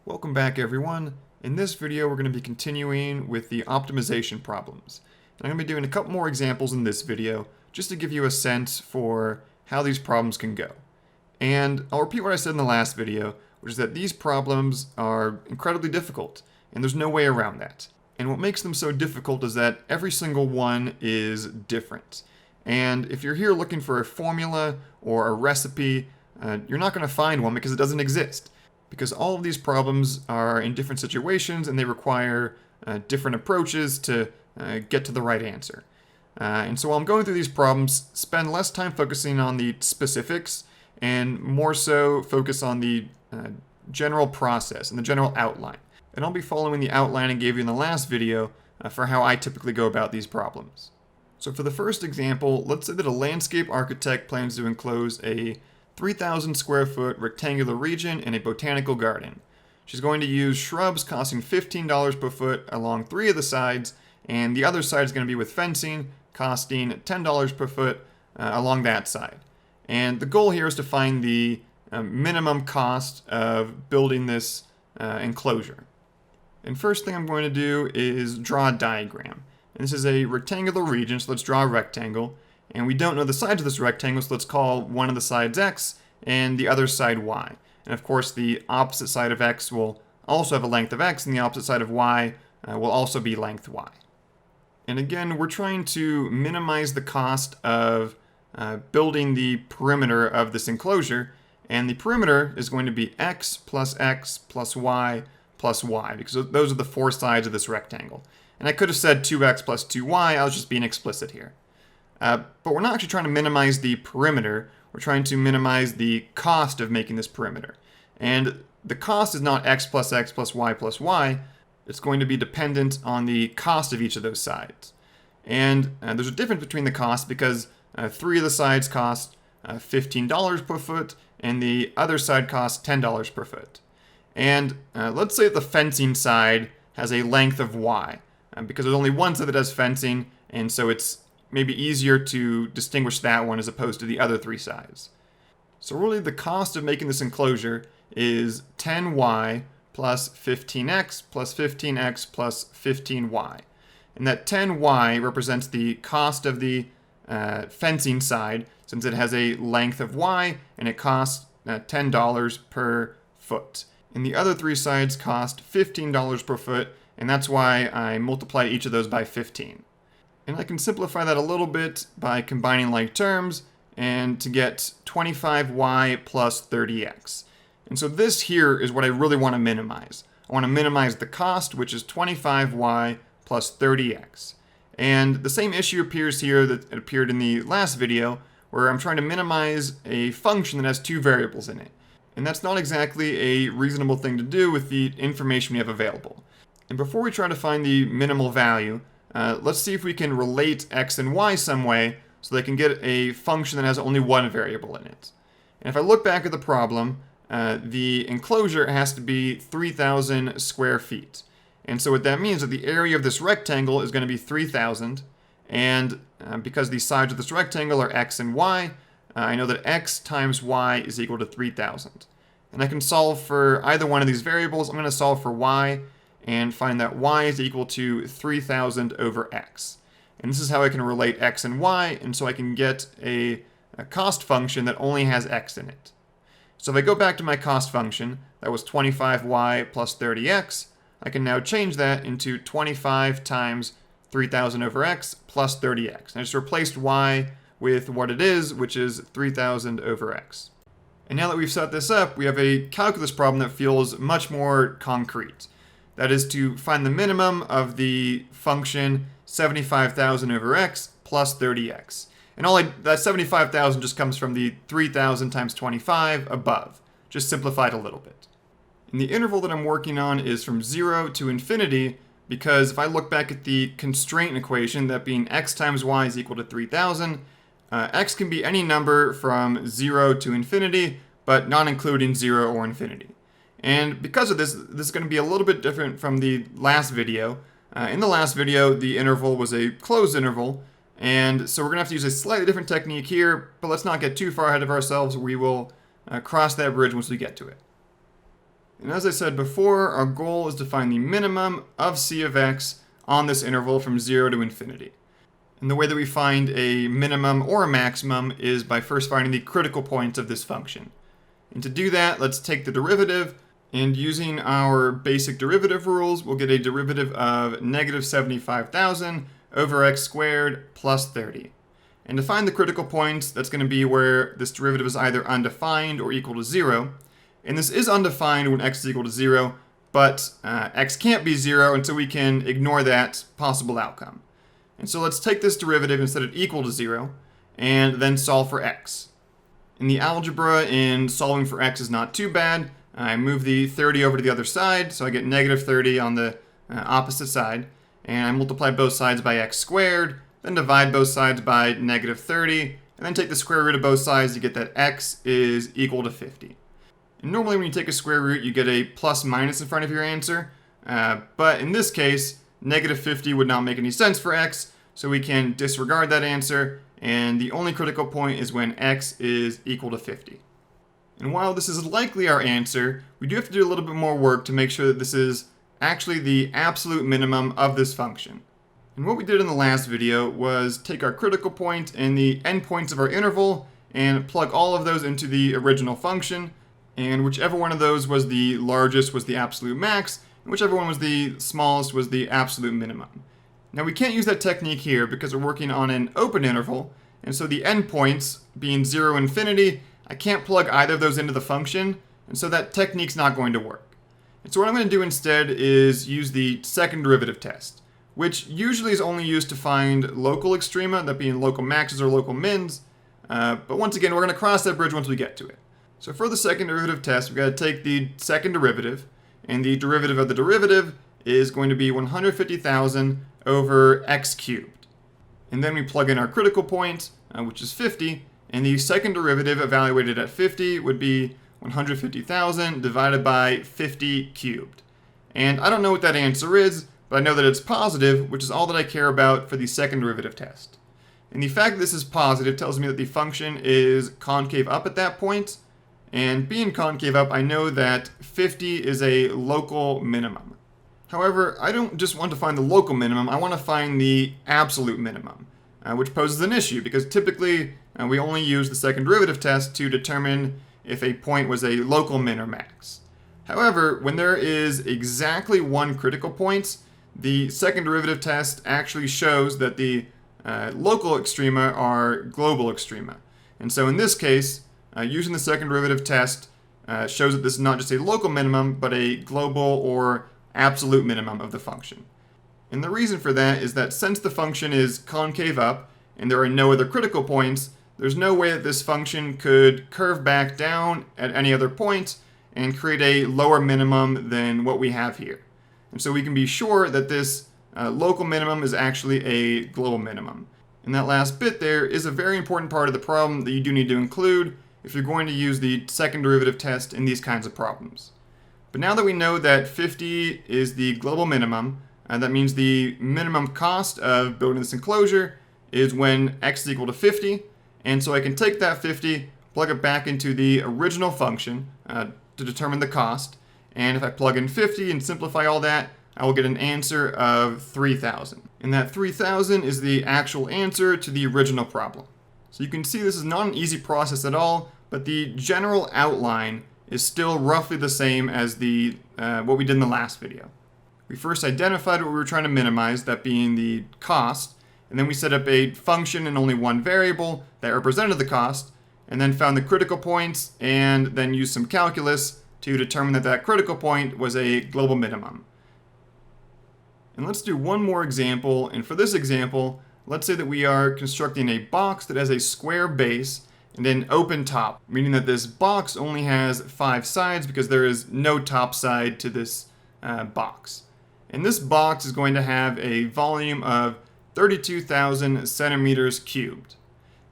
Welcome back, everyone. In this video we're going to be continuing with the optimization problems. And I'm going to be doing a couple more examples in this video just to give you a sense for how these problems can go. And I'll repeat what I said in the last video, which is that these problems are incredibly difficult and there's no way around that. And what makes them so difficult is that every single one is different. And if you're here looking for a formula or a recipe, you're not going to find one because it doesn't exist. Because all of these problems are in different situations and they require different approaches to get to the right answer. And so while I'm going through these problems, spend less time focusing on the specifics and more so focus on the general process and the general outline. And I'll be following the outline I gave you in the last video for how I typically go about these problems. So for the first example, let's say that a landscape architect plans to enclose a 3,000 square foot rectangular region in a botanical garden. She's going to use shrubs costing $15 per foot along 3 of the sides, and the other side is going to be with fencing costing $10 per foot along that side. And the goal here is to find the minimum cost of building this enclosure. And first thing I'm going to do is draw a diagram. And this is a rectangular region, so let's draw a rectangle. And we don't know the sides of this rectangle, so let's call one of the sides x and the other side y. And of course, the opposite side of x will also have a length of x, and the opposite side of y will also be length y. And again, we're trying to minimize the cost of building the perimeter of this enclosure. And the perimeter is going to be x plus y, because those are the 4 sides of this rectangle. And I could have said 2x plus 2y, I was just being explicit here. But we're not actually trying to minimize the perimeter, we're trying to minimize the cost of making this perimeter. And the cost is not x plus y, it's going to be dependent on the cost of each of those sides. And there's a difference between the costs because 3 of the sides cost $15 per foot, and the other side costs $10 per foot. And let's say the fencing side has a length of y, because there's only one side that does fencing, and so it's maybe easier to distinguish that one as opposed to the other 3 sides. So really the cost of making this enclosure is 10y plus 15x plus 15x plus 15y. And that 10y represents the cost of the fencing side, since it has a length of y and it costs $10 per foot. And the other 3 sides cost $15 per foot, and that's why I multiply each of those by 15. And I can simplify that a little bit by combining like terms and to get 25y plus 30x. And so this here is what I really want to minimize. I want to minimize the cost, which is 25y plus 30x. And the same issue appears here that appeared in the last video, where I'm trying to minimize a function that has 2 variables in it. And that's not exactly a reasonable thing to do with the information we have available. And before we try to find the minimal value, let's see if we can relate x and y some way so they can get a function that has only 1 variable in it. And if I look back at the problem, the enclosure has to be 3,000 square feet. And so what that means is that the area of this rectangle is going to be 3,000. And because the sides of this rectangle are x and y, I know that x times y is equal to 3,000. And I can solve for either one of these variables. I'm going to solve for y and find that y is equal to 3,000 over x. And this is how I can relate x and y, and so I can get a cost function that only has x in it. So if I go back to my cost function, that was 25y plus 30x, I can now change that into 25 times 3,000 over x plus 30x. And I just replaced y with what it is, which is 3,000 over x. And now that we've set this up, we have a calculus problem that feels much more concrete. That is to find the minimum of the function 75,000 over x plus 30x. And that 75,000 just comes from the 3,000 times 25 above, just simplified a little bit. And the interval that I'm working on is from 0 to infinity, because if I look back at the constraint equation, that being x times y is equal to 3,000, x can be any number from 0 to infinity, but not including 0 or infinity. And because of this is going to be a little bit different from the last video. In the last video, the interval was a closed interval, and so we're going to have to use a slightly different technique here, but let's not get too far ahead of ourselves. We will cross that bridge once we get to it. And as I said before, our goal is to find the minimum of c of x on this interval from 0 to infinity. And the way that we find a minimum or a maximum is by first finding the critical points of this function. And to do that, let's take the derivative, and using our basic derivative rules, we'll get a derivative of negative 75,000 over x squared plus 30. And to find the critical points, that's going to be where this derivative is either undefined or equal to 0. And this is undefined when x is equal to 0, but x can't be 0, and so we can ignore that possible outcome. And so let's take this derivative and set it equal to 0, and then solve for x. In the algebra, in solving for x is not too bad. I move the 30 over to the other side, so I get negative 30 on the opposite side. And I multiply both sides by x squared, then divide both sides by negative 30, and then take the square root of both sides to get that x is equal to 50. And normally when you take a square root, you get a plus minus in front of your answer. But in this case, negative 50 would not make any sense for x, so we can disregard that answer. And the only critical point is when x is equal to 50. And while this is likely our answer, we do have to do a little bit more work to make sure that this is actually the absolute minimum of this function. And what we did in the last video was take our critical point and the endpoints of our interval and plug all of those into the original function, and whichever one of those was the largest was the absolute max, and whichever one was the smallest was the absolute minimum. Now we can't use that technique here because we're working on an open interval, and so the endpoints being 0 and infinity, I can't plug either of those into the function, and so that technique's not going to work. And so what I'm going to do instead is use the second derivative test, which usually is only used to find local extrema, that being local maxes or local mins, but once again, we're going to cross that bridge once we get to it. So for the second derivative test, we've got to take the second derivative, and the derivative of the derivative is going to be 150,000 over x cubed. And then we plug in our critical point, which is 50, and the second derivative evaluated at 50 would be 150,000 divided by 50 cubed. And I don't know what that answer is, but I know that it's positive, which is all that I care about for the second derivative test. And the fact that this is positive tells me that the function is concave up at that point, and being concave up, I know that 50 is a local minimum. However, I don't just want to find the local minimum, I want to find the absolute minimum, which poses an issue because typically we only use the second derivative test to determine if a point was a local min or max. However, when there is exactly one critical point, the second derivative test actually shows that the local extrema are global extrema. And so in this case, using the second derivative test shows that this is not just a local minimum, but a global or absolute minimum of the function. And the reason for that is that since the function is concave up and there are no other critical points, there's no way that this function could curve back down at any other point and create a lower minimum than what we have here. And so we can be sure that this local minimum is actually a global minimum. And that last bit there is a very important part of the problem that you do need to include if you're going to use the second derivative test in these kinds of problems. But now that we know that 50 is the global minimum, that means the minimum cost of building this enclosure is when x is equal to 50. And so I can take that 50, plug it back into the original function to determine the cost. And if I plug in 50 and simplify all that, I will get an answer of 3,000. And that 3,000 is the actual answer to the original problem. So you can see this is not an easy process at all, but the general outline is still roughly the same as the what we did in the last video. We first identified what we were trying to minimize, that being the cost, and then we set up a function in only one variable that represented the cost, and then found the critical points, and then used some calculus to determine that that critical point was a global minimum. And let's do one more example, and for this example, let's say that we are constructing a box that has a square base and an open top, meaning that this box only has 5 sides because there is no top side to this box. And this box is going to have a volume of 32,000 centimeters cubed.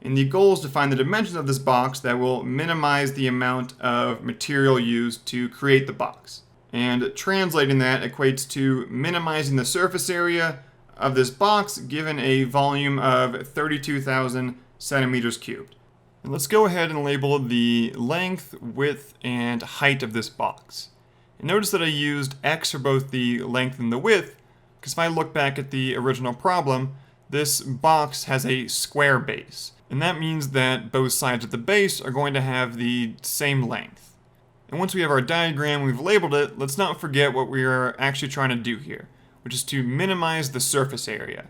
And the goal is to find the dimensions of this box that will minimize the amount of material used to create the box. And translating that equates to minimizing the surface area of this box given a volume of 32,000 centimeters cubed. And let's go ahead and label the length, width, and height of this box. And notice that I used x for both the length and the width, because if I look back at the original problem, this box has a square base. And that means that both sides of the base are going to have the same length. And once we have our diagram, we've labeled it, let's not forget what we are actually trying to do here, which is to minimize the surface area.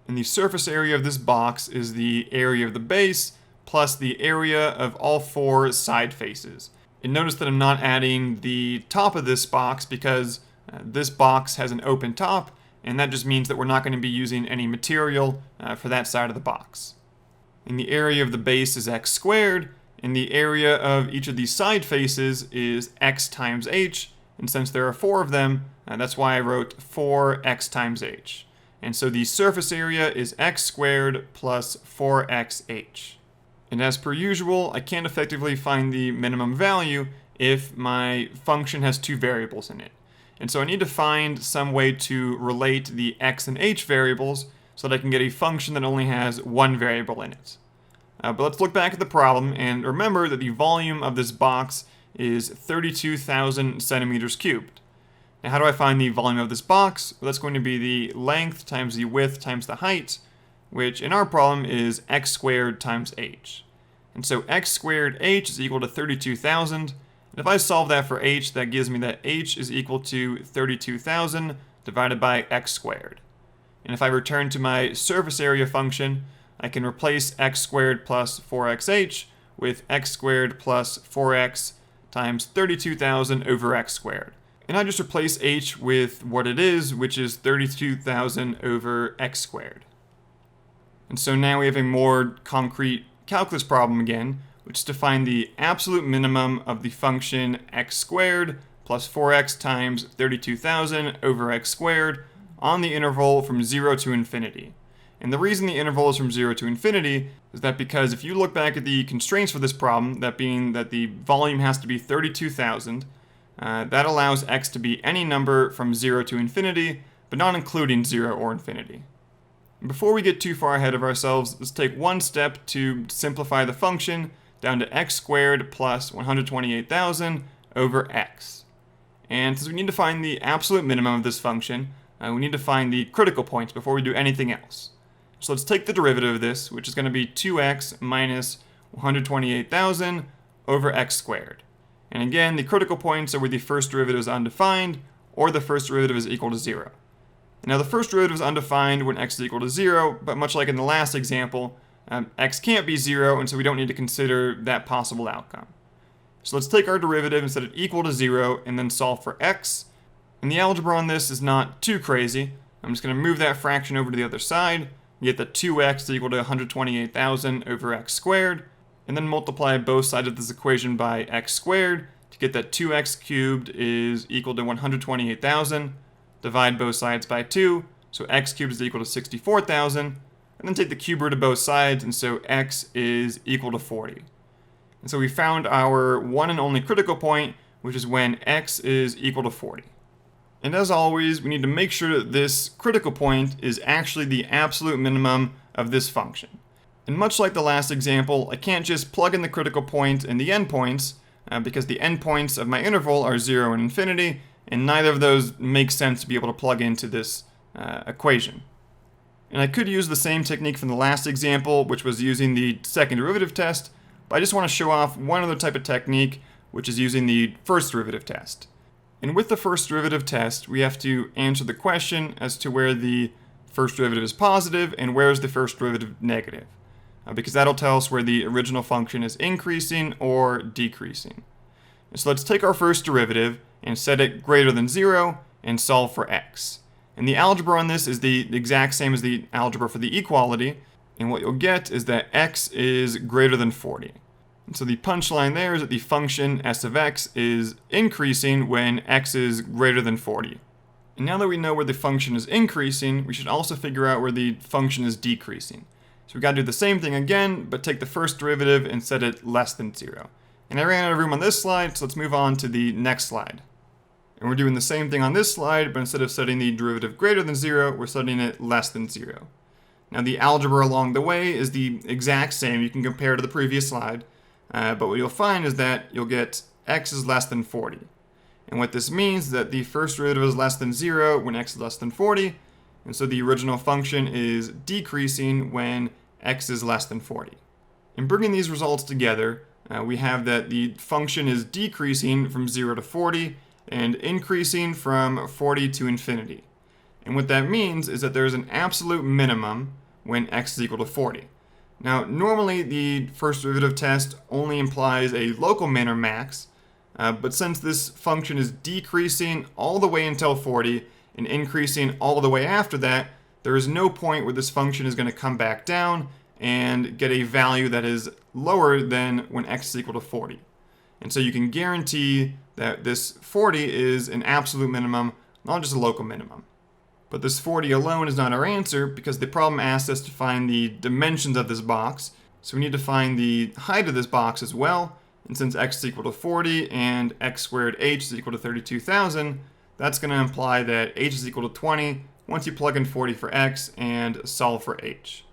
And the surface area of this box is the area of the base plus the area of all four side faces. And notice that I'm not adding the top of this box because this box has an open top, and that just means that we're not going to be using any material for that side of the box. And the area of the base is x squared, and the area of each of these side faces is x times h, and since there are four of them, that's why I wrote 4x times h. And so the surface area is x squared plus 4xh. And as per usual, I can't effectively find the minimum value if my function has two variables in it. And so I need to find some way to relate the x and h variables so that I can get a function that only has one variable in it. But let's look back at the problem and remember that the volume of this box is 32,000 centimeters cubed. Now how do I find the volume of this box? Well, that's going to be the length times the width times the height, which in our problem is x squared times h. And so x squared h is equal to 32,000. And if I solve that for h, that gives me that h is equal to 32,000 divided by x squared. And if I return to my surface area function, I can replace x squared plus 4xh with x squared plus 4x times 32,000 over x squared. And I just replace h with what it is, which is 32,000 over x squared. And so now we have a more concrete calculus problem again, which is to find the absolute minimum of the function x squared plus 4x times 32,000 over x squared on the interval from 0 to infinity. And the reason the interval is from 0 to infinity is that because if you look back at the constraints for this problem, that being that the volume has to be 32,000, that allows x to be any number from 0 to infinity, but not including 0 or infinity. Before we get too far ahead of ourselves, let's take one step to simplify the function down to x squared plus 128,000 over x. And since we need to find the absolute minimum of this function, we need to find the critical points before we do anything else. So let's take the derivative of this, which is going to be 2x minus 128,000 over x squared. And again, the critical points are where the first derivative is undefined or the first derivative is equal to 0. Now the first derivative is undefined when x is equal to 0, but much like in the last example, x can't be 0, and so we don't need to consider that possible outcome. So let's take our derivative and set it equal to 0 and then solve for x. And the algebra on this is not too crazy. I'm just going to move that fraction over to the other side, get that 2x is equal to 128,000 over x squared, and then multiply both sides of this equation by x squared to get that 2x cubed is equal to 128,000. Divide both sides by 2, so x cubed is equal to 64,000, and then take the cube root of both sides, and so x is equal to 40. And so we found our one and only critical point, which is when x is equal to 40. And as always, we need to make sure that this critical point is actually the absolute minimum of this function. And much like the last example, I can't just plug in the critical point and the endpoints, because the endpoints of my interval are 0 and infinity, and neither of those make sense to be able to plug into this equation. And I could use the same technique from the last example, which was using the second derivative test, but I just want to show off one other type of technique, which is using the first derivative test. And with the first derivative test, we have to answer the question as to where the first derivative is positive and where is the first derivative negative, because that'll tell us where the original function is increasing or decreasing. And so let's take our first derivative and set it greater than 0 and solve for x. And the algebra on this is the exact same as the algebra for the equality, and what you'll get is that x is greater than 40. And so the punchline there is that the function s of x is increasing when x is greater than 40. And now that we know where the function is increasing, we should also figure out where the function is decreasing. So we've got to do the same thing again, but take the first derivative and set it less than 0. And I ran out of room on this slide, so let's move on to the next slide. And we're doing the same thing on this slide, but instead of setting the derivative greater than 0, we're setting it less than 0. Now the algebra along the way is the exact same. You can compare to the previous slide, but what you'll find is that you'll get x is less than 40. And what this means is that the first derivative is less than 0 when x is less than 40, and so the original function is decreasing when x is less than 40. In bringing these results together, we have that the function is decreasing from 0 to 40 and increasing from 40 to infinity. And what that means is that there's an absolute minimum when x is equal to 40. Now, normally the first derivative test only implies a local min or max, but since this function is decreasing all the way until 40 and increasing all the way after that, there is no point where this function is going to come back down and get a value that is lower than when x is equal to 40. And so you can guarantee that this 40 is an absolute minimum, not just a local minimum. But this 40 alone is not our answer because the problem asks us to find the dimensions of this box. So we need to find the height of this box as well. And since x is equal to 40 and x squared h is equal to 32,000, that's going to imply that h is equal to 20 once you plug in 40 for x and solve for h.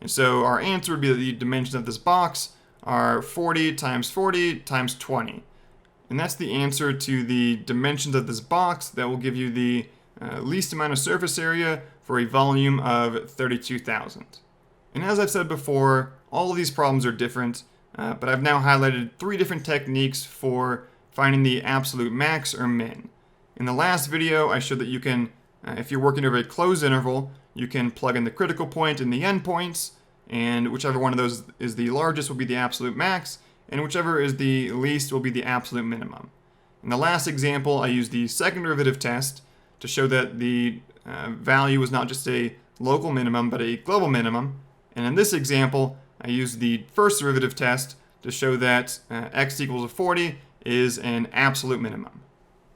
And so our answer would be that the dimensions of this box are 40 times 20. And that's the answer to the dimensions of this box that will give you the least amount of surface area for a volume of 32,000. And as I've said before, all of these problems are different, but I've now highlighted 3 different techniques for finding the absolute max or min. In the last video, I showed that you can, if you're working over a closed interval, you can plug in the critical point and the endpoints, and whichever one of those is the largest will be the absolute max, and whichever is the least will be the absolute minimum. In the last example, I used the second derivative test to show that the value was not just a local minimum, but a global minimum. And in this example, I used the first derivative test to show that x equals to 40 is an absolute minimum.